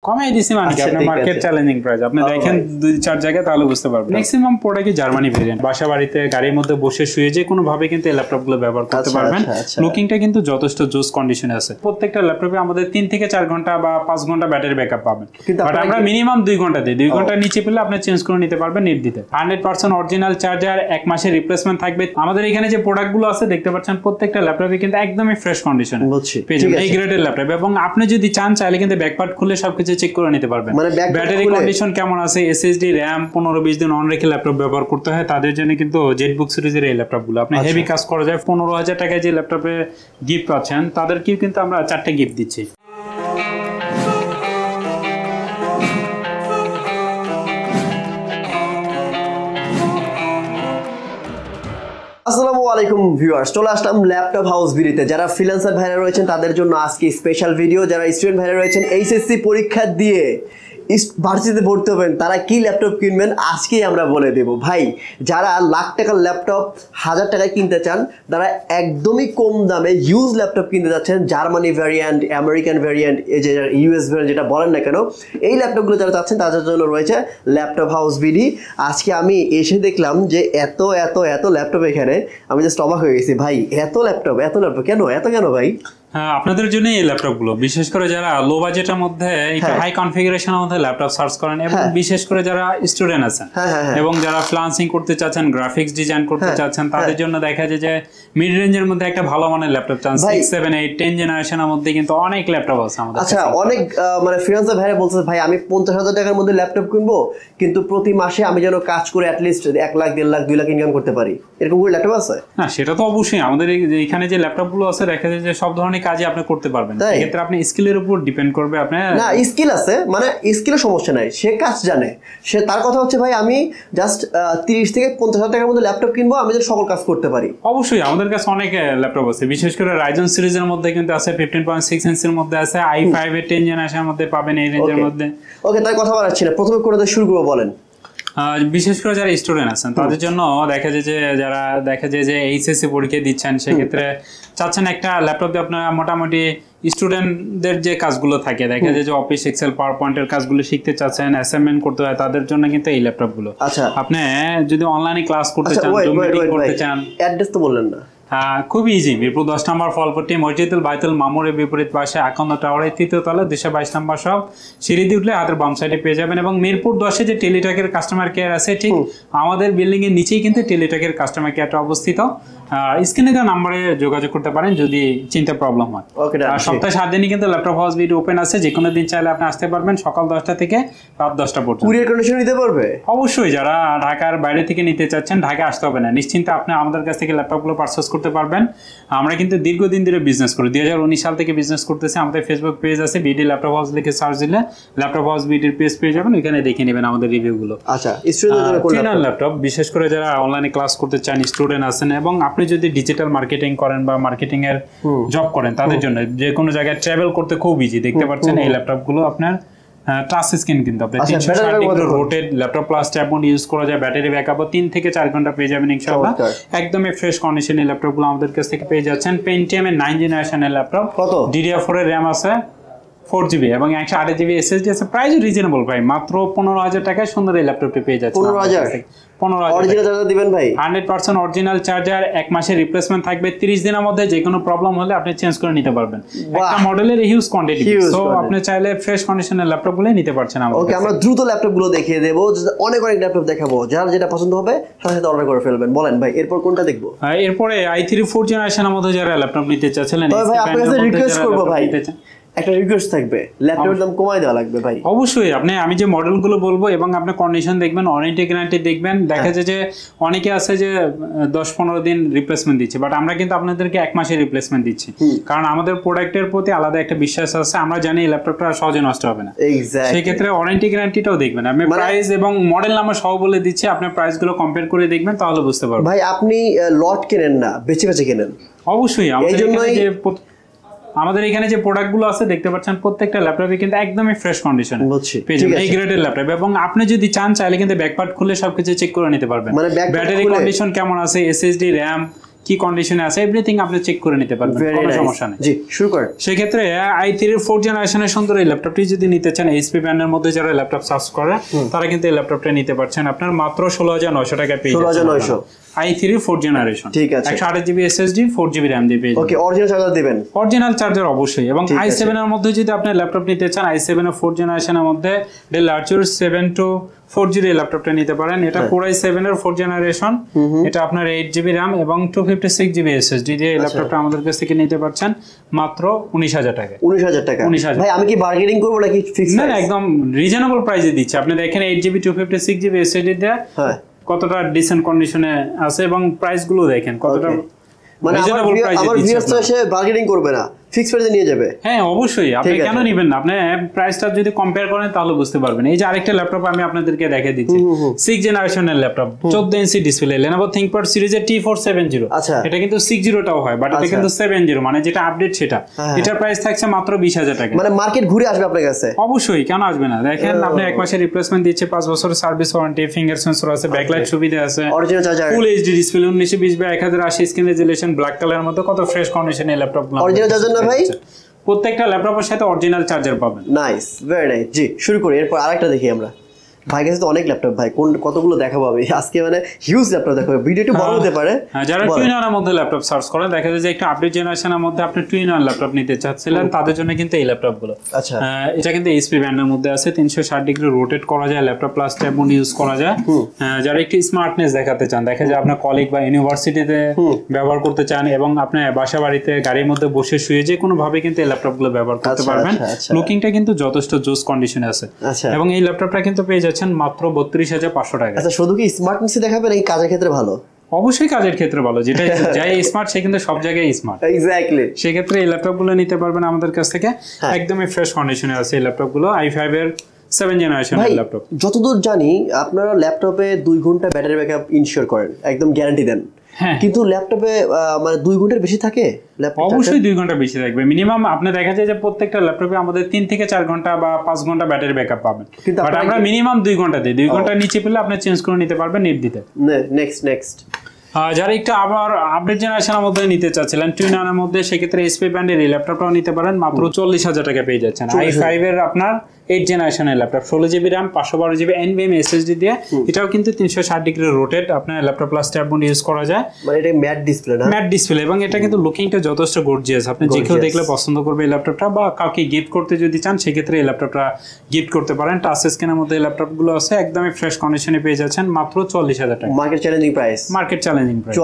কমাই দিছি মানে কি আপনার মার্কেট চ্যালেঞ্জিং প্রাইস আপনি দেখেন 2-4 জায়গায় তাহলে বুঝতে পারবেন ম্যাক্সিমাম প্রোডাক্টই জার্মানি ভেরিয়েন্ট বাসা বাড়িতে গাড়ির মধ্যে বসে শুয়ে যে কোনো ভাবে কিন্তু এই ল্যাপটপগুলো ব্যবহার করতে পারবেন লুকিংটা কিন্তু যথেষ্ট জোস কন্ডিশনে আছে প্রত্যেকটা ল্যাপটপে আমাদের 3 থেকে 4 ঘন্টা বা 5 ঘন্টা ব্যাটারি ব্যাকআপ পাবেন বাট আমরা মিনিমাম 2 ঘন্টা দিই 2 ঘন্টার নিচে পেলে আপনি চেঞ্জ করে নিতে পারবেন নির্দ্বিধায় 100% অরিজিনাল চার্জার 1 মাসের রিপ্লেসমেন্ট থাকবে আমাদের এখানে যে প্রোডাক্টগুলো আছে দেখতে পাচ্ছেন প্রত্যেকটা ল্যাপটপে কিন্তু একদমই ফ্রেশ কন্ডিশনে পেয়ে যাবেন এই গ্রেডের ল্যাপটপ এবং আপনি যদি চান চাইলে কিন্তু ব্যাকপার্ট খুলে সবকিছু চেক করে নিতে পারবেন ব্যাটারি কন্ডিশন কেমন আছে এসএসডি র‍্যাম 15-20 দিন অন রেখে ল্যাপটপ ব্যবহার করতে হয় তাদের জন্য কিন্তু জেটবুক সিরিজের এই ল্যাপটপগুলো আপনি হেভি কাজ করা যায় 15,000 টাকায় যে ল্যাপটপে গিফট পাচ্ছেন তাদেরকেও কিন্তু আমরা 4টা গিফট দিচ্ছি আসসালামু আলাইকুম ভিউয়ার্স চলে আসলাম ল্যাপটপ হাউস ভিডিওতে যারা ফ্রিল্যান্সার ভাইরা রয়েছেন তাদের জন্য আজকে স্পেশাল ভিডিও যারা স্টুডেন্ট ভাইরা রয়েছেন এইচএসসি পরীক্ষা দিয়ে ভার্সিটিতে ভর্তি হবেন তারা কি ল্যাপটপ কিনবেন আজকেই আমরা বলে দেব ভাই যারা লাখ টাকার ল্যাপটপ 1000 টাকায় কিনতে চান তারা একদমই কম দামে ইউজ ল্যাপটপ কিনতে যাচ্ছেন জার্মানি ভ্যারিয়েন্ট আমেরিকান ভ্যারিয়েন্ট এই যে ইউএস ভ্যারিয়েন্ট যেটা বলেন না কেন এই ল্যাপটপগুলো যারা চাচ্ছেন তাদের জন্য রয়েছে ল্যাপটপ হাউস ভিডি আজকে আমি এসে দেখলাম যে এত এত এত ল্যাপটপ এখানে আমি জাস্ট অবাক হয়ে গেছি ভাই এত ল্যাপটপ কেন ভাই আপনাদের জন্য এই ল্যাপটপগুলো বিশেষ করে যারা লো বাজেটের মধ্যে একটু হাই কনফিগারেশনের মধ্যে ল্যাপটপ সার্চ করেন এবং বিশেষ করে যারা স্টুডেন্ট আছেন এবং যারা ফ্রিল্যান্সিং করতে চাচ্ছেন গ্রাফিক্স ডিজাইন করতে চাচ্ছেন তাদের জন্য দেখা যায় যে মিড রেঞ্জের মধ্যে একটা ভালো মানের ল্যাপটপ চান 6 7 8 10 জেনারেশনের মধ্যে কিন্তু অনেক ল্যাপটপ আছে আমাদের আচ্ছা অনেক মানে ফ্রিল্যান্সার ভাইরা বলছে ভাই আমি 50,000 টাকার মধ্যে ল্যাপটপ কিনবো কিন্তু প্রতি মাসে আমি যেন কাজ করে at least 1 lakh 1.5 lakh 2 lakh income করতে পারি এরকম কোনো ল্যাপটপ আছে না সেটা তো অবশ্যই আমাদের এখানে যে ল্যাপটপগুলো আছে দেখা যায় যে সব ধরনের কাজই আপনি করতে পারবেন এক্ষেত্রে আপনি স্কিলের উপর ডিপেন্ড করবে আপনি না স্কিল আছে মানে স্কিলের সমস্যা নাই সে কাজ জানে সে তার কথা হচ্ছে ভাই আমি জাস্ট 30 থেকে 50,000 টাকার মধ্যে ল্যাপটপ কিনবো আমি যেন সকল কাজ করতে পারি অবশ্যই আমাদের কাছে অনেক ল্যাপটপ আছে বিশেষ করে রাইজন সিরিজের মধ্যে কিন্তু আছে 15.6 ইঞ্চির মধ্যে আছে i5 এর 10 জেনারেশনের মধ্যে পাবেন এই রেঞ্জের মধ্যে ওকে তাই কথা বলাচ্ছি না প্রথমে করে শুরু করব বলেন বিশেষ করে যারা স্টুডেন্ট আছেন তাদের জন্য দেখা যায় যে এইচএসসি পরীক্ষা দিচ্ছেন সেক্ষেত্রে চাচ্ছেন একটা ল্যাপটপ দিয়ে আপনারা মোটামুটি স্টুডেন্টদের যে কাজগুলো থাকে দেখা যায় যে অফিস এক্সেল পাওয়ার পয়েন্টের কাজগুলো শিখতে চাচ্ছেন অ্যাসাইনমেন্ট করতে হয় তাদের জন্য কিন্তু এই ল্যাপটপগুলো আপনি যদি অনলাইনে ক্লাস করতে চান জুম মিটিং করতে চান অ্যাড্রেস তো বললেন না খুব ইজি মিরপুর 10 নম্বর ফলপট্টি মসজিদুল বাইতুল মামুরের বিপরীত পাশে আকন্দ টাওয়ারের 3য় তলা 222 নম্বর সব সিঁড়ি দিয়ে উঠলে হাতের বাম সাইডে পেয়ে যাবেন এবং মিরপুর 10-এ যে টেলিটকের কাস্টমার কেয়ার আছে ঠিক আমাদের বিল্ডিং এর নিচেই কিন্তু টেলিটকের কাস্টমার কেয়ারটা অবস্থিত স্ক্রিনে দেওয়া নম্বরে যোগাযোগ করতে পারেন যদি চিন্তা প্রবলেম হয় আর সপ্তাহে 7 দিনই কিন্তু ল্যাপটপ হাউস ভিডিও ওপেন আছে যে কোনো দিন চাইলে আপনি আসতে পারবেন সকাল 10টা থেকে রাত 10টা পর্যন্ত কুরিয়ার কন্ডিশন নিতে পারবে অবশ্যই যারা ঢাকার বাইরে থেকে নিতে চাচ্ছেন ঢাকা আসতে হবে না নিশ্চিন্তে আপনি আমাদের কাছ থেকে ল্যাপটপগুলো পারচেজ করতে পারবেন আমরা কিন্তু দীর্ঘদিন ধরে বিজনেস করি 2019 সাল থেকে বিজনেস করতেছি আমাদের ফেসবুক পেজ আছে বিডি ল্যাপটপ হাউস লিখে সার্চ দিলে ল্যাপটপ হাউস বিডির পেজ পেয়ে যাবেন ওখানে দেখে নেবেন আমাদের রিভিউগুলো আচ্ছা স্টুডেন্টদের ল্যাপটপ বিশেষ করে যারা অনলাইনে ক্লাস করতে চান স্টুডেন্ট আছেন এবং আপনি যদি ডিজিটাল মার্কেটিং করেন বা মার্কেটিং এর জব করেন তাদের জন্য যে কোনো জায়গায় ট্রাভেল করতে খুব ইজি দেখতে পাচ্ছেন এই ল্যাপটপগুলো আপনার টাচ স্ক্রিন কিন্তু আপনি 360 degree rotate laptop plus tab mode use করা যায় ব্যাটারি ব্যাকআপ 3 থেকে 4 ঘন্টা পেয়ে যাবেন ইনশাআল্লাহ একদমই ফ্রেশ কন্ডিশনে ল্যাপটপগুলো আমাদের কাছ থেকে পেয়ে যাচ্ছেন পেন্টিয়াম এর 9 জেনারেশনের ল্যাপটপ কত DDR4 এর RAM আছে 4GB এবং 128GB SSD আছে প্রাইস রিজনেবল ভাই মাত্র 15,000 টাকায় সুন্দর এই ল্যাপটপটি পেয়ে যাচ্ছেন 15,000 অরিজিনাল চার্জার দিবেন ভাই 100% অরিজিনাল চার্জার 1 মাসের রিপ্লেসমেন্ট থাকবে 30 দিনের মধ্যে যে কোনো প্রবলেম হলে আপনি চেঞ্জ করে নিতে পারবেন একটা মডেলের হিউজ কোয়ান্টিটি সো আপনি চাইলে ফ্রেশ কন্ডিশনের ল্যাপটপগুলো নিতে পারছেন আমাদের ওকে আমরা দ্রুত ল্যাপটপগুলো দেখিয়ে দেব অনেক ল্যাপটপ দেখাবো যার যেটা পছন্দ হবে সাথে সাথে অর্ডার করে ফেলবেন বলেন ভাই এরপর কোনটা দেখব এরপরে i3 4 জেনারেশনের মধ্যে যারা ল্যাপটপ নিতে চাচ্ছিলেন ভাই আপনার কাছে রিকোয়েস্ট করব ভাই একটা রিকোয়েস্ট থাকবে ল্যাপটপের দাম কমাই দেওয়া লাগবে ভাই অবশ্যই আমি যে মডেলগুলো বলবো এবং আপনি কন্ডিশন দেখবেন ওয়ারেন্টি গ্যারান্টি দেখবেন দেখা যায় যে অনেকে আছে যে 10-15 দিন রিপ্লেসমেন্ট দিচ্ছে বাট আমরা কিন্তু আপনাদেরকে 1 মাসের রিপ্লেসমেন্ট দিচ্ছি কারণ আমাদের প্রোডাক্টের প্রতি আলাদা একটা বিশ্বাস আছে আমরা জানি এই ল্যাপটপটা সহজে নষ্ট হবে না সেই ক্ষেত্রে ওয়ারেন্টি গ্যারান্টিটাও দেখবেন আমি প্রাইস এবং মডেল নাম্বার সহ বলে দিচ্ছি আপনি প্রাইসগুলো কম্পেয়ার করে দেখবেন তাহলে বুঝতে পারবেন ভাই আপনি লট কেনেন না বেছে বেছে কেনেন অবশ্যই আমাদের এখানে যে প্রোডাক্টগুলো আছে দেখতে পাচ্ছেন প্রত্যেকটা ল্যাপটপে কিন্তু একদমই ফ্রেশ কন্ডিশনে পেয়ে যাবেন এই গ্রেডের ল্যাপটপ এবং আপনি যদি চান চাইলে কিন্তু ব্যাকপার্ট খুলে সবকিছু চেক করে নিতে পারবেন ব্যাটারি কন্ডিশন কেমন আছে এসএসডি র‍্যাম কি কন্ডিশনে আছে এভরিথিং আপনি চেক করে নিতে পারবেন, কোনো সমস্যা নেই। জি শুরু করেন। সেই ক্ষেত্রে i3 এর 4th জেনারেশনের সুন্দর এই ল্যাপটপটি যদি নিতে চান এইচপি ব্র্যান্ডের মধ্যে যারা ল্যাপটপ সার্চ করে তারা কিন্তু এই ল্যাপটপটা নিতে পারছেন আপনার মাত্র 16900 টাকায় পেয়ে যাচ্ছেন। 16900 i3 4th জেনারেশন, ঠিক আছে, 128GB SSD 4GB RAM দিয়ে পেয়ে যাবেন। ওকে, অরিজিনাল চার্জার দিবেন? অরিজিনাল চার্জার অবশ্যই। এবং i7 এর মধ্যে যদি আপনি ল্যাপটপ নিতে চান i7 এর 4th জেনারেশনের মধ্যে Dell Archer 724G এর ল্যাপটপটা নিতে পারেন। এটা Core i7 এর 4th জেনারেশন, এটা আপনার 8GB RAM এবং 256GB SSD দিয়ে এই ল্যাপটপটা আমাদের কাছ থেকে নিতে পারছেন মাত্র 19000 টাকায়। 19000 টাকা? ভাই আমি কি বার্গেনিং করব নাকি ফিক্স? না একদম রিজনেবল প্রাইসে দিচ্ছি। আপনি দেখেন 8GB 256GB SSD দিয়ে কতটা ডিসেন্ট কন্ডিশনে আছে এবং প্রাইস গুলো দেখেন কতটা রিজনেবল প্রাইসে দিচ্ছি। আমার ভিউয়ার্স এসে বার্গেনিং করবে না, ফিক্স প্রাইসে নিয়ে যাবে? হ্যাঁ অবশ্যই। আপনি কেন নেবেন না? আপনি প্রাইসটা যদি কম্পেয়ার করেন তাহলে বুঝতে পারবেন। এই যে আরেকটা ল্যাপটপ আমি আপনাদেরকে দেখিয়ে দিচ্ছি, 6th জেনারেশনের laptop, 14 inch display, Lenovo ThinkPad সিরিজের T470। আচ্ছা, এটা কিন্তু 60 টাও হয়, বাট এটা কিন্তু 70 মানে যেটা আপডেট সেটা। এটার প্রাইস থাকছে মাত্র 20000 টাকা। মানে মার্কেট ঘুরে আসবে আপনার কাছে? অবশ্যই, কেন আসবে না? দেখেন আপনি 1 মাসের রিপ্লেসমেন্ট দিচ্ছে, 5 বছরের সার্ভিস ওয়ারেন্টি, ফিঙ্গার সেন্সর আছে, ব্যাকলাইট সুবিধা আছে, original charger, full HD display, 1920x1080 screen resolution, black কালারের মধ্যে কত ফ্রেশ কন্ডিশনে এই ল্যাপটপ। অরিজিনাল চার্জার না ভাই? প্রত্যেকটা ল্যাপটপের সাথে অরিজিনাল চার্জার পাবেন। Nice, very nice. জি শুরু করি। এরপর আরেকটা দেখি আমরা। ভাই কাছে তো অনেক ল্যাপটপ, ভাই কতগুলো দেখাবো আমি আজকে, মানে হিউজ ল্যাপটপ দেখাবো, ভিডিও একটু বড় হতে পারে। যারা টুইনারের মধ্যে ল্যাপটপ সার্চ করেন দেখা যায় যে একটা আপডেট জেনারেশনের মধ্যে আপনি টুইনার ল্যাপটপ নিতে চাচ্ছিলেন, তাদের জন্য কিন্তু এই ল্যাপটপগুলো। আচ্ছা, এটা কিন্তু এইচপি ব্র্যান্ডের মধ্যে আছে, 360 ডিগ্রি রোটেট করা যায়, laptop plus tab mode use করা যায়। যারা একটু স্মার্টনেস দেখাতে চান, দেখা যায় আপনার কলিগ বা ইউনিভার্সিটিতে ব্যবহার করতে চান এবং আপনি বাসা বাড়িতে গাড়ির মধ্যে বসে শুয়ে যে কোনো ভাবে কিন্তু এই ল্যাপটপগুলো ব্যবহার করতে পারবেন। লুকিংটা কিন্তু যথেষ্ট জোস কন্ডিশনে আছে এবং এই ল্যাপটপটা কিন্তু পেয়ে যাচ্ছেন মাত্র 32500 টাকা। আচ্ছা, শুধু কি স্মার্টনেস দেখাবে নাকি কাজের ক্ষেত্রে ভালো? অবশ্যই কাজের ক্ষেত্রে ভালো, যেটা যাই স্মার্ট সে কিন্তু সব জায়গায় স্মার্ট। এক্স্যাক্টলি, সেই ক্ষেত্রে এই ল্যাপটপগুলো নিতে পারবেন আমাদের কাছ থেকে। একদমই ফ্রেশ কন্ডিশনে আছে এই ল্যাপটপগুলো, i5 এর 7th জেনারেশনের ল্যাপটপ। যতদূর জানি আপনারা ল্যাপটপে 2 ঘন্টা ব্যাটারি ব্যাকআপ ইনশিওর করেন, একদম গ্যারান্টি দেন, কিন্তু ল্যাপটপে মানে 2 ঘন্টার বেশি থাকে? অবশ্যই 2 ঘন্টা বেশি থাকবে মিনিমাম। আপনি দেখা যায় যে প্রত্যেকটা ল্যাপটপে আমাদের 3 থেকে 4 ঘন্টা বা 5 ঘন্টা ব্যাটারি ব্যাকআপ পাবেন, বাট আমরা মিনিমাম 2 ঘন্টা দিই। 2 ঘন্টার নিচে পেলে আপনি চেঞ্জ করে নিতে পারবেন নেট দিতে। নেক্সট যারা একটু আবার আপডেট জেনারেশনের মধ্যে নিতে চাচ্ছিলেন টুইনারের মধ্যে, সেক্ষেত্রে এসপি ব্র্যান্ডের এই ল্যাপটপটাও নিতে পারেন, মাত্র 40000 টাকা পেয়ে যাচ্ছেন। i5 এর আপনার 8th জেনারেশনের laptop, 16GB RAM 512GB NVMe SSD দিয়ে, এটাও কিন্তু 360 ডিগ্রি রোটেট আপনার laptop plus tab mode use করা যায়। মানে এটা ম্যাট ডিসপ্লে না? ম্যাট ডিসপ্লে, এবং এটা কিন্তু লুকিংটা যথেষ্ট গর্জিয়াস। আপনি যে কেউ দেখলে পছন্দ করবে এই ল্যাপটপটা, বা কাউকে গিফট করতে যদি চান সেক্ষেত্রে এই ল্যাপটপটা গিফট করতে পারেন। টাচ স্ক্রিনের মধ্যে এই ল্যাপটপগুলো আছে, একদমই ফ্রেশ কন্ডিশনে পেয়ে যাচ্ছেন মাত্র 40000 টাকা। Market challenging price? Market challenging price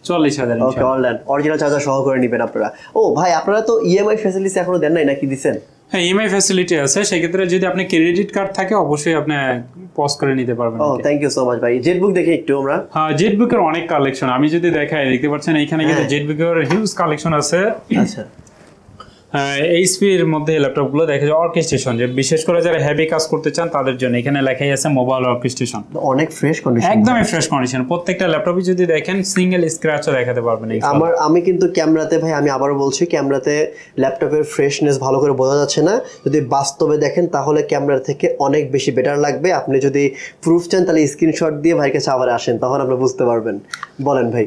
40000। ওকে, অনলাইন অরিজিনাল চার্জার সহ করে নেবেন আপনারা। ও ভাই, আপনারা তো ইএমআই ফ্যাসিলিটি এখনো দেন নাই নাকি দিবেন? হ্যাঁ, ইএমআই ফ্যাসিলিটি আছে, সেক্ষেত্রে যদি আপনি ক্রেডিট কার্ড থাকে অবশ্যই আপনি পজ করে নিতে পারবেন। ও থ্যাংক ইউ সো মাচ ভাই। জেটবুক দেখি একটু আমরা। হ্যাঁ, জেটবুকের অনেক কালেকশন আমি যদি দেখাই, দেখতে পাচ্ছেন এইখানে কিন্তু জেটবুকের হিউজ কালেকশন আছে। আচ্ছা, এইচপি এর মধ্যে ল্যাপটপগুলো দেখা যায় অর্কেস্ট্রেশন, যে বিশেষ করে যারা হেভি কাজ করতে চান তাদের জন্য এখানে লেখাই আছে মোবাইল অর্কেস্ট্রেশন। অনেক ফ্রেশ কন্ডিশন, একদমই ফ্রেশ কন্ডিশন। প্রত্যেকটা ল্যাপটপে যদি দেখেন সিঙ্গেল স্ক্র্যাচও দেখাতে পারবেন। আমি কিন্তু ক্যামেরাতে, ভাই আমি আবারও বলছি, ক্যামেরাতে ল্যাপটপের ফ্রেশনেস ভালো করে বোঝা যাচ্ছে না, যদি বাস্তবে দেখেন তাহলে ক্যামেরা থেকে অনেক বেশি বেটার লাগবে। আপনি যদি প্রুফ চান তাহলে স্ক্রিনশট দিয়ে ভাইয়ের কাছে আবার আসেন, তখন আপনি বুঝতে পারবেন। বলেন ভাই।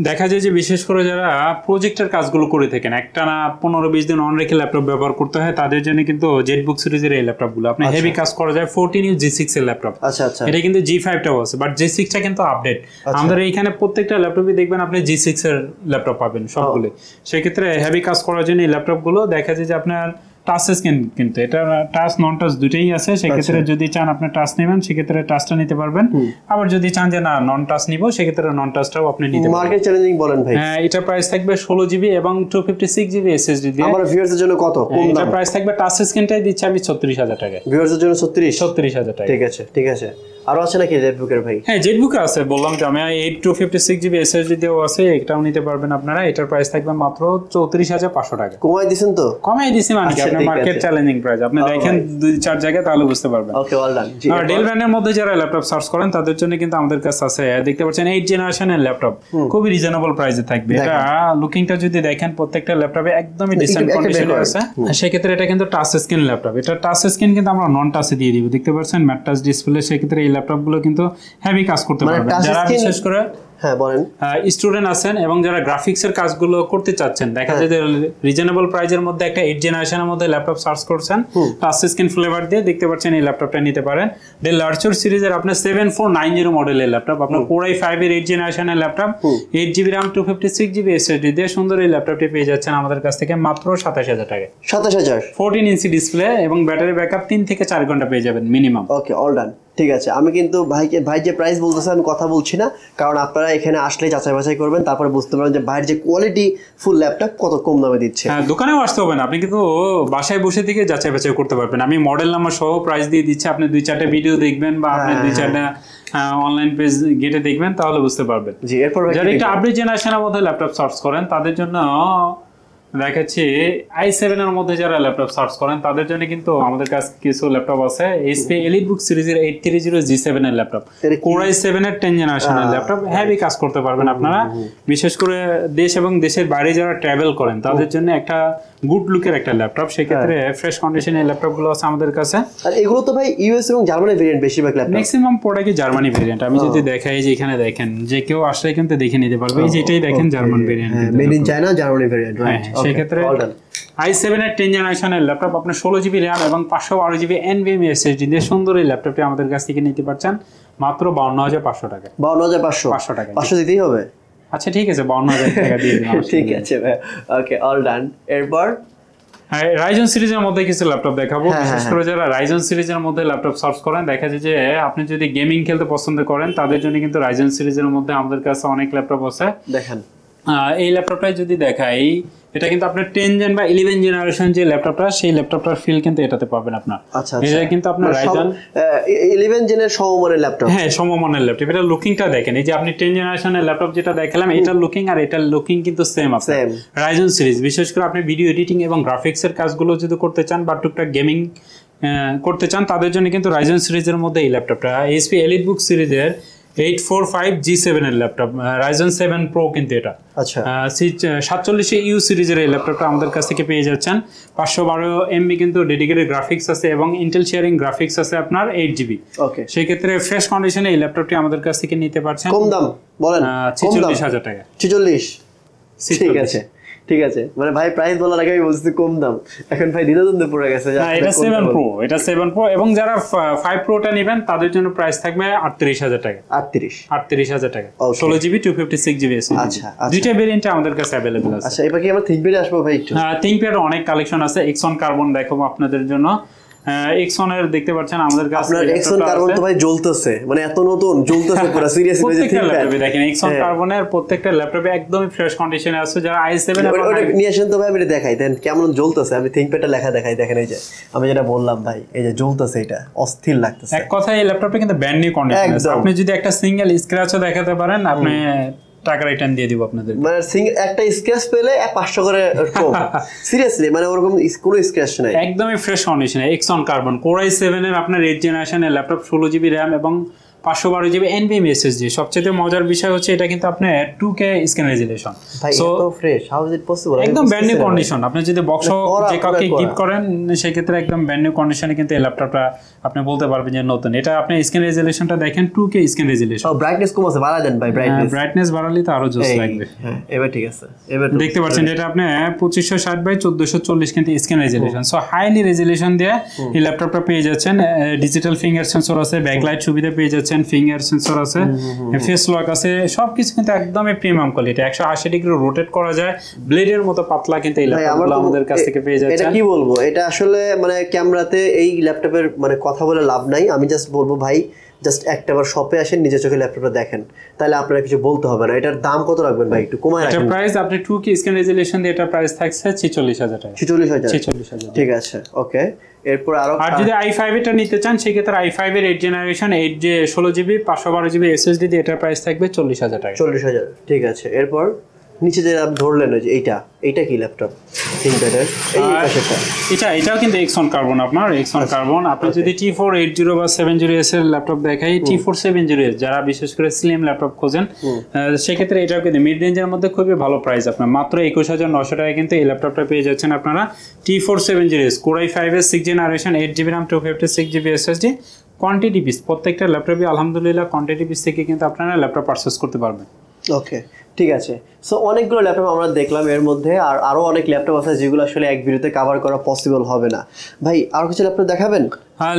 দেখা যায় যে বিশেষ করে যারা প্রজেক্টের কাজগুলো করে থাকেন, একটানা 15-20 দিন অন রেখে ল্যাপটপ ব্যবহার করতে হয়, তাদের জন্য কিন্তু জেটবুক সিরিজের এই ল্যাপটপগুলো আপনি হেভি কাজ করা যায়। 14U G6 এর ল্যাপটপ। আচ্ছা আচ্ছা, এটা কিন্তু G5 টাও আছে, বাট G6 টা কিন্তু আপডেট। আমাদের এইখানে প্রত্যেকটা ল্যাপটপে দেখবেন আপনি G6 এর ল্যাপটপ পাবেন সবগুলো। সেই ক্ষেত্রে হেভি কাজ করার জন্য এই ল্যাপটপগুলো দেখা যায় যে আপনার টাচ স্ক্রিন, কিন্তু এটা টাচ নন টাচ দুটেই আছে। সেক্ষেত্রে যদি চান আপনি টাচ নেবেন সেক্ষেত্রে টাচটা নিতে পারবেন, আবার যদি চান যে না নন টাচ নিব সেক্ষেত্রে নন টাচটাও আপনি নিতে পারবেন। মার্কেট চ্যালেঞ্জিং বলেন ভাই। হ্যাঁ, এটা প্রাইস থাকবে 16GB এবং 256GB SSD দিয়ে। আমার ভিউয়ারদের জন্য কত কোন দাম? এটা প্রাইস থাকবে, টাচ স্ক্রিনটাই দিচ্ছি আমি 36000 টাকা। ভিউয়ারদের জন্য 36000 টাকা। ঠিক আছে ঠিক আছে। আরো আছে নাকি জেটবুকের ভাই? হ্যাঁ, জেটবুকে আছে, বললাম যে আমি 256GB SSD দিয়েও আছে, এটাও নিতে পারবেন আপনারা। এটার প্রাইস থাকবে মাত্র 34500 টাকা। কমাই দিবেন তো? কমাই দিছি মানে কি, আপনার মার্কেট চ্যালেঞ্জিং প্রাইস। আপনি দেখেন 2-4 জায়গায় তাহলে বুঝতে পারবেন। ওকে, অল ডান। আর ডেল ব্র্যান্ডের মধ্যে যারা ল্যাপটপ সার্চ করেন তাদের জন্য কিন্তু আমাদের কাছে আছে, দেখতে পাচ্ছেন 8th জেনারেশনের ল্যাপটপ, খুবই রিজনেবল প্রাইসে থাকবে। এটা লুকিংটা যদি দেখেন প্রত্যেকটা ল্যাপটপে একদমই ডিসেন্ট কন্ডিশনে আছে। সেই ক্ষেত্রে এটা কিন্তু টাচ স্ক্রিন ল্যাপটপ। এটা টাচ স্ক্রিন কিন্তু আমরা নন টাচে দিয়ে দিব, দেখতে পাচ্ছেন ম্যাট টাচ ডিসপ্লে। সেই ক্ষেত্রে এই ল্যাপটপগুলো কিন্তু হেভি কাজ করতে পারবে। যারা বিশেষ করে হ্যাঁ বলেন। স্টুডেন্ট আছেন এবং যারা গ্রাফিক্সের কাজগুলো করতে চাচ্ছেন, দেখা যায় যে রিজনেবল প্রাইজের মধ্যে একটা 8 জেনারেশনের মধ্যে ল্যাপটপ সার্চ করছেন, টাচ স্ক্রিন ফ্লেভার দিয়ে দেখতে পাচ্ছেন এই ল্যাপটপটা নিতে পারেন। ডেল লার্চুর সিরিজের আপনার 7490 মডেলের ল্যাপটপ, আপনার Core i5 এর 8 জেনারেশনের laptop, 8GB RAM 256GB SSD দিয়ে সুন্দর এই ল্যাপটপটি পেয়ে যাচ্ছেন আমাদের কাছ থেকে মাত্র 27000 টাকায়। 27000, 14 ইঞ্চি ডিসপ্লে এবং ব্যাটারি ব্যাকআপ 3 থেকে 4 ঘন্টা পেয়ে যাবেন মিনিমাম। ওকে, অল ডান। ঠিক আছে, আমি কিন্তু ভাই যে প্রাইস বলতেছে আমি কথা বলছি না, কারণ আপনারা এখানে আসলে যাচাই বাছাই করবেন, তারপরে বুঝতে পারবেন যে ভাইয়ের যে কোয়ালিটি ফুল ল্যাপটপ কত কম দামে দিচ্ছে। হ্যাঁ, দোকানেও আসতে হবে না, আপনি কিন্তু বাসায় বসে থেকে যাচাই বাছাই করতে পারবেন। আমি মডেল নাম্বার সহ প্রাইস দিয়ে দিচ্ছি, আপনি 2-4টা ভিডিও দেখবেন বা আপনি 2-4টা অনলাইন পেজ গেটে দেখবেন, তাহলে বুঝতে পারবেন। জি, এরপর যারা একটা আপডেট জেনারেশনের মধ্যে ল্যাপটপ সার্চ করেন তাদের জন্য দেখাচ্ছি i7 এর মধ্যে যারা ল্যাপটপ সার্চ করেন তাদের জন্য কিন্তু আমাদের কাছে কিছু ল্যাপটপ আছে। HP EliteBook সিরিজের 830G7 এর ল্যাপটপ, Core i7 এর 10 জেনারেশনের ল্যাপটপ, হেভি কাজ করতে পারবেন আপনারা। বিশেষ করে দেশ এবং দেশের বাইরে যারা ট্রাভেল করেন তাদের জন্য একটা গুড লুকের একটা ল্যাপটপ, সেক্ষেত্রে ফ্রেশ কন্ডিশনের ল্যাপটপগুলো আছে আমাদের কাছে। আর এগুলো তো ভাই ইউএস এবং জার্মানি ভেরিয়েন্ট বেশিরভাগ ল্যাপটপ, ম্যাক্সিমাম প্রোডাক্টই জার্মানি ভেরিয়েন্ট। আমি যদি দেখাই যে এখানে দেখেন, যে কেউ আসলে কিন্তু দেখে নিতে পারবে, এই যে এটাই দেখেন German variant, made in China Germany variant, right. সেক্ষেত্রে i7 এর 10 জেনারেশনের ল্যাপটপ আপনার 16GB RAM এবং 512GB NVMe SSD দিয়ে সুন্দর এই ল্যাপটপটি আমাদের কাছ থেকে নিতে পারছেন মাত্র 52500 টাকা। 52500 টাকা, 500 দিতেই হবে। আচ্ছা ঠিক আছে, 52000 টাকা দিয়ে দিন। ঠিক আছে ভাই, ওকে, অল ডান। এরপর রাইজন সিরিজের মধ্যে কিছু ল্যাপটপ দেখাবো। বিশেষ করে যারা রাইজন সিরিজের মধ্যে ল্যাপটপ সার্চ করেন, দেখা যায় যে আপনি যদি গেমিং খেলতে পছন্দ করেন তাদের জন্য কিন্তু রাইজন সিরিজের মধ্যে আমাদের কাছে অনেক ল্যাপটপ আছে। দেখেন এই ল্যাপটপটাই যদি দেখাই, এটা কিন্তু আপনার 10 জেন বা 11 জেনারেশন যে ল্যাপটপটা, সেই ল্যাপটপটার ফিল কিন্তু এটাতে পাবেন আপনার। আচ্ছা, এটা কিন্তু আপনার রাইজন 11 জেনের সমমানের ল্যাপটপ। হ্যাঁ, সমমানের ল্যাপটপ। এটা লুকিংটা দেখেন, এই যে আপনি 10 জেনারেশনের ল্যাপটপ যেটা দেখালাম, এটার লুকিং আর এটার লুকিং কিন্তু সেম আছে। রাইজন সিরিজ, বিশেষ করে আপনি ভিডিও এডিটিং এবং গ্রাফিক্সের কাজগুলো যদি করতে চান বা টুকটাক গেমিং করতে চান তাদের জন্য কিন্তু রাইজন সিরিজের মধ্যে এই ল্যাপটপটা। HP EliteBook সিরিজের 845G7 এর ল্যাপটপ, Ryzen 7 Pro কিন্তু এটা। আচ্ছা, 47U সিরিজের এই ল্যাপটপটা আমাদের কাছ থেকে পেয়ে যাচ্ছেন। 512MB কিন্তু ডেডিকেটেড গ্রাফিক্স আছে এবং ইন্টেল শেয়ারিং গ্রাফিক্স আছে আপনার 8GB। ওকে, সেই ক্ষেত্রে ফ্রেশ কন্ডিশনে এই ল্যাপটপটি আমাদের কাছ থেকে নিতে পারছেন। কম দাম বলেন, 46000 টাকা। 46, ঠিক আছে ঠিক আছে, মানে ভাই প্রাইস বলার আগে আমি বলছি কম দাম, এখন ভাই দ্বিধাদ্বন্দ্বে পড়ে গেছে। এটা 7 Pro, এটা 7 Pro এবং যারা 5 Proটা নেবেন তাদের জন্য প্রাইস থাকবে 38000 টাকা। 38000 টাকা, 16GB 256GB SSD। আচ্ছা, দুইটা ভেরিয়েন্টে আমাদের কাছে अवेलेबल আছে। আচ্ছা, এবার কি আমরা থিংকপ্যাডে আসবো ভাই একটু? থিংকপ্যাডে অনেক কালেকশন আছে। Exxon Carbon দেখাবো আপনাদের জন্য। Exxon এর দেখতে পাচ্ছেন আমাদের কাছে। আপনার Exxon Carbon তো ভাই জ্বলতেছে, মানে এত নতুন জ্বলতেছে পুরো সিরিয়াসলি। যে থিংকপ্যাড দেখেন, Exxon Carbon এর প্রত্যেকটা ল্যাপটপে একদমই ফ্রেশ কন্ডিশনে আছে। যারা i7 ওটা নিয়ে আসেন তো ভাই, আমি দেখাই দেন কেমন জ্বলতেছে। আমি থিংকপ্যাডে লেখা দেখাই, দেখেন এই যে আমি যেটা বললাম ভাই, এই যে জ্বলতেছে, এটা অস্থির লাগতেছে। এক কথায় এই ল্যাপটপটা কিন্তু ব্র্যান্ড নিউ কন্ডিশন আছে। আপনি যদি একটা সিঙ্গেল স্ক্র্যাচও দেখাতে পারেন, আপনি টাকা রিটার্ন দিয়ে দিব আপনাদের। মানে একটা স্ক্র্যাচ পেলে 500 করে কম, সিরিয়াসলি, মানে ওরকম কোনো স্ক্র্যাচ নাই, একদমই ফ্রেশ কন্ডিশনে। Exxon Carbon Core i7 এর আপনার 8 জেনারেশনের ল্যাপটপ, 16GB RAM এবং 512GB NVMe SSD। সবচেয়ে মজার বিষয় হচ্ছে এটা কিন্তু আপনার 2K screen resolution. So fresh, how is it possible? একদম ব্র্যান্ড নিউ কন্ডিশন। আপনি যদি বক্স যে কাউকে গিফট করেন সেই ক্ষেত্রে একদম ব্র্যান্ড নিউ কন্ডিশনে কিন্তু এই ল্যাপটপটা আপনি বলতে পারবেন যে নতুন। এটা আপনি স্ক্রিন রেজোলিউশনটা দেখেন, 2K স্ক্রিন রেজোলিউশন। ব্রাইটনেস কম আছে, বাড়া দেন ভাই ব্রাইটনেস বাড়ালে তো আরো জোস লাগবে। হ্যাঁ, এবার ঠিক আছে। এবার দেখতে পাচ্ছেন এটা আপনি 2560x1440 কিন্তু screen resolution. So highly resolution দিয়ে এই ল্যাপটপটা পেয়ে যাচ্ছেন। ডিজিটাল ফিঙ্গার সেন্সর আছে, ব্যাকলাইট সুবিধা পেয়ে যাচ্ছেন, ফিঙ্গার সেন্সর আছে, ফেস লক আছে, সবকিছু কিন্তু একদমই প্রিমিয়াম কোয়ালিটি। 180 ডিগ্রি রোটেট করা যায়, ব্লেডের মতো পাতলা কিন্তু এই ল্যাপটপগুলো আমাদের কাছ থেকে পেয়ে যাচ্ছেন। এটা কি বলবো, এটা আসলে মানে ক্যামেরাতে এই ল্যাপটপের মানে কথা বলে লাভ নাই। আমি জাস্ট বলবো ভাই, জাস্ট একটাবার শপে আসেন, নিজের চোখে ল্যাপটপটা দেখেন, তাহলে আপনারা কিছু বলতে হবে না। এটার দাম কত রাখবেন ভাই, একটু কমায় রাখেন। এটা প্রাইস আপনি 2K স্ক্রিন রেজোলিউশন দিয়ে এটা প্রাইস থাকছে 46000 টাকা। 46000, ঠিক আছে, ওকে। এরপর আর যদি i5 এটা নিতে চান সেক্ষেত্রে i5 এর 8 জেনারেশন 16GB 512GB SSD দিয়ে এটার প্রাইস থাকবে 40000 টাকা। 40000, ঠিক আছে। এরপর নিচে যে আপনি ধরলেন ওই যে এইটা কি ল্যাপটপ থিংকপ্যাডের, এটাও কিন্তু Exxon Carbon আপনার Exxon Carbon। আপনি যদি T480 বা 70S এর ল্যাপটপ দেখাই, T470S যারা বিশেষ করে স্লিম ল্যাপটপ খোঁজেন সেক্ষেত্রে এটাও কিন্তু মিড রেঞ্জের মধ্যে খুবই ভালো প্রাইস। আপনার মাত্র 21900 টাকায় কিন্তু এই ল্যাপটপটা পেয়ে যাচ্ছেন আপনারা। T470S Core i5 এর 6 generation 8GB RAM 256GB SSD, quantity piece প্রত্যেকটা ল্যাপটপই আলহামদুলিল্লাহ কোয়ান্টিটি পিস থেকে কিন্তু আপনারা ল্যাপটপ পারচেজ করতে পারবেন। ওকে, ঠিক আছে। সো অনেকগুলো ল্যাপটপ আমরা দেখলাম এর মধ্যে, আর আরো অনেক ল্যাপটপ আছে যেগুলো আসলে এক ভিডিওতে কভার করা পসিবল হবে না। ভাই আর কিছু ল্যাপটপ দেখাবেন?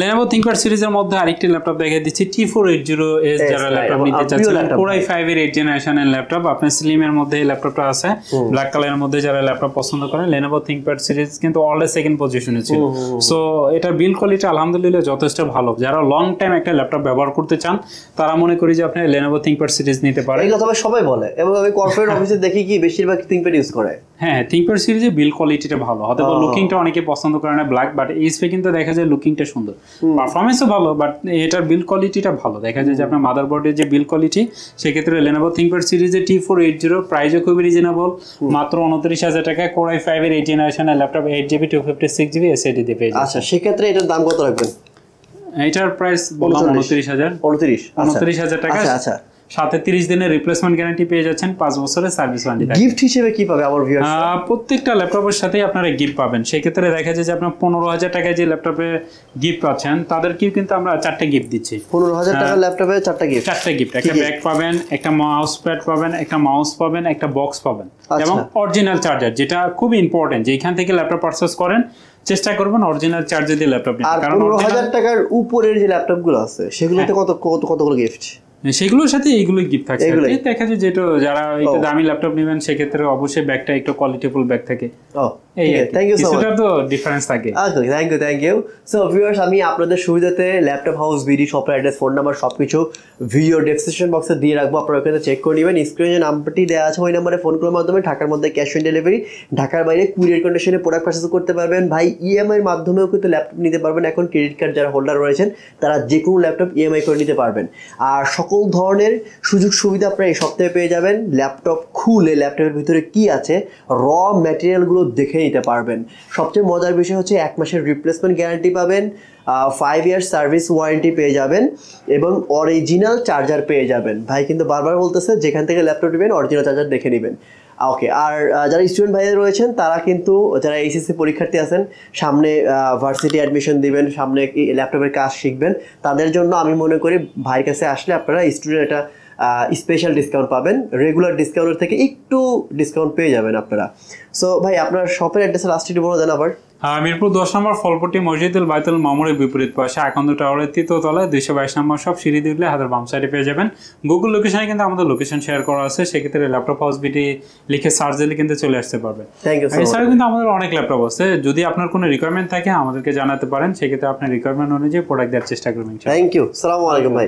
Lenovo ThinkPad সিরিজের মধ্যে আরেকটি ল্যাপটপ দেখিয়ে দিচ্ছি, T480S যারা ল্যাপটপ নিতে চাচ্ছেন, Core i5 এর 8th জেনারেশনের ল্যাপটপ। আপনার স্লিম এর মধ্যে এই ল্যাপটপটা আছে, ব্ল্যাক কালারের মধ্যে যারা ল্যাপটপ পছন্দ করেন। Lenovo ThinkPad সিরিজ কিন্তু অলওয়েজ সেকেন্ড পজিশনে ছিল। সো এটার বিল্ড কোয়ালিটি আলহামদুলিল্লাহ যথেষ্ট ভালো। যারা লং টাইম একটা ল্যাপটপ ব্যবহার করতে চান তারা মনে করি যে আপনি Lenovo ThinkPad সিরিজ নিতে পারেন। এই কথা সবাই বলে, এবং আমি কর্পোরেট অফিসে দেখি কি বেশিরভাগ ThinkPad ইউজ করে। হ্যাঁ, ThinkPad সিরিজে বিল্ড কোয়ালিটিটা ভালো, হয়তো লুকিংটা অনেকে পছন্দ করে না ব্ল্যাক, বাট এইচপি কিন্তু দেখা যায় লুকিংটা সুন্দর, পারফরমেন্সও ভালো, বাট এটার বিল্ড কোয়ালিটিটা ভালো। দেখা যায় যে আপনার মাদারবোর্ডের যে বিল্ড কোয়ালিটি, সেক্ষেত্রে Lenovo ThinkPad সিরিজে T480 প্রাইসও খুবই রিজনেবল, মাত্র 29,000 টাকায় Core i5 এর 8th জেনারেশনের ল্যাপটপ, 8GB 256GB SSD দিয়ে পেয়ে যাবেন। আচ্ছা, সেক্ষেত্রে এটার দাম কত রাখবেন? এটার প্রাইস বললাম 29,000 টাকা। আচ্ছা, সাথে 30 দিনের রিপ্লেসমেন্ট গ্যারান্টি পেয়ে যাচ্ছেন, 5 বছরের সার্ভিস ওয়ারেন্টি। গিফট হিসেবে কি পাবে আমার ভিউয়ার্স? প্রত্যেকটা ল্যাপটপের সাথেই আপনারা গিফট পাবেন। সেক্ষেত্রে দেখা যায় যে আপনার 15,000 টাকায় যে ল্যাপটপে গিফট পাচ্ছেন তাদেরকেও কিন্তু আমরা 4টা গিফট দিচ্ছি। 15,000 টাকার ল্যাপটপে 4টা গিফট? 4টা গিফট, একটা ব্যাগ পাবেন, একটা মাউস প্যাড পাবেন, একটা মাউস পাবেন, একটা বক্স পাবেন, এবং অরিজিনাল চার্জার, যেটা খুব ইম্পর্টেন্ট। যে এখান থেকে ল্যাপটপ পারচেজ করেন চেষ্টা করবেন অরিজিনাল চার্জার দিয়ে ল্যাপটপ নিতে। আর 15,000 টাকার উপরের যে ল্যাপটপগুলো আছে সেগুলোতে কতগুলো গিফট? সেগুলোর সাথে এইগুলো গিফট থাকছে। দেখা যায় যেটা যারা একটু দামি ল্যাপটপ নেবেন সেক্ষেত্রে অবশ্যই ব্যাগটা একটু কোয়ালিটিফুল ব্যাগ থাকে। কিছুটা তো ডিফারেন্স থাকে। Thank you. সো ভিউয়ার্স, আমি আপনাদের সুবিধাতে ল্যাপটপ হাউস বিডি শপের অ্যাড্রেস, ফোন নাম্বার সবকিছু ভিডিও ডেসক্রিপশন বক্সে দিয়ে রাখবো, আপনারা ওখানে চেক করে নেবেন। স্ক্রিনে যে নাম্বারটি দেওয়া আছে ওই নাম্বারে ফোন করার মাধ্যমে ঢাকার মধ্যে ক্যাশ অন ডেলিভারি, ঢাকার বাইরে কুরিয়ার কন্ডিশনে প্রোডাক্ট পারচেজ করতে পারবেন। ভাই ইএমআই এর মাধ্যমেও কিন্তু ল্যাপটপ নিতে পারবেন। এখন ক্রেডিট কার্ড যারা হোল্ডার রয়েছেন তারা যে কোনো ল্যাপটপ ইএমআই করে নিতে পারবেন। আর সকল ধরনের সুযোগ সুবিধা আপনারা এই সপ্তাহে পেয়ে যাবেন। ল্যাপটপ খুলে ল্যাপটপের ভিতরে কি আছে র ম্যাটেরিয়ালগুলো দেখে নিতে পারবেন। সবচেয়ে মজার বিষয় হচ্ছে 1 মাসের রিপ্লেসমেন্ট গ্যারান্টি পাবেন, 5 ইয়ার সার্ভিস ওয়ারেন্টি পেয়ে যাবেন, এবং অরিজিনাল চার্জার পেয়ে যাবেন। ভাই কিন্তু বারবার বলতেছে যেখান থেকে ল্যাপটপ নেবেন অরিজিনাল চার্জার দেখে নেবেন। ওকে, আর যারা স্টুডেন্ট ভাইরা রয়েছেন তারা কিন্তু, যারা এইচএসসি পরীক্ষার্থী আছেন, সামনে ভার্সিটি অ্যাডমিশন দিবেন, সামনে ল্যাপটপের কাজ শিখবেন, তাদের জন্য আমি মনে করি ভাইয়ের কাছে আসলে আপনারা স্টুডেন্ট একটা স্পেশাল ডিসকাউন্ট পাবেন, রেগুলার ডিসকাউন্টের থেকে একটু ডিসকাউন্ট পেয়ে যাবেন আপনারা। সো ভাই আপনার শপের অ্যাড্রেসের লাস্টটি বলে দেন আবার। মিরপুর 10 নম্বর ফলপট্টি মসজিদুল বাইতুল মামুরের বিপরীত পাশে আকন্দ টাওয়ারের 3য় তলায় 222 নম্বর সব সিঁড়ি দিয়ে উঠলে হাতের বাম সাইডে পেয়ে যাবেন। গুগল লোকেশনে কিন্তু আমাদের লোকেশন শেয়ার করা আছে, সেক্ষেত্রে ল্যাপটপ হাউস বিটি লিখে সার্চ দিলে কিন্তু চলে আসতে পারবে। এছাড়াও কিন্তু আমাদের অনেক ল্যাপটপ আছে, যদি আপনার কোনো রিকোয়ারমেন্ট থাকে আমাদেরকে জানাতে পারেন, সেক্ষেত্রে আপনার রিকোয়ারমেন্ট অনুযায়ী প্রোডাক্ট দেওয়ার চেষ্টা করবেন। থ্যাংক ইউ, আসসালামু আলাইকুম ভাই।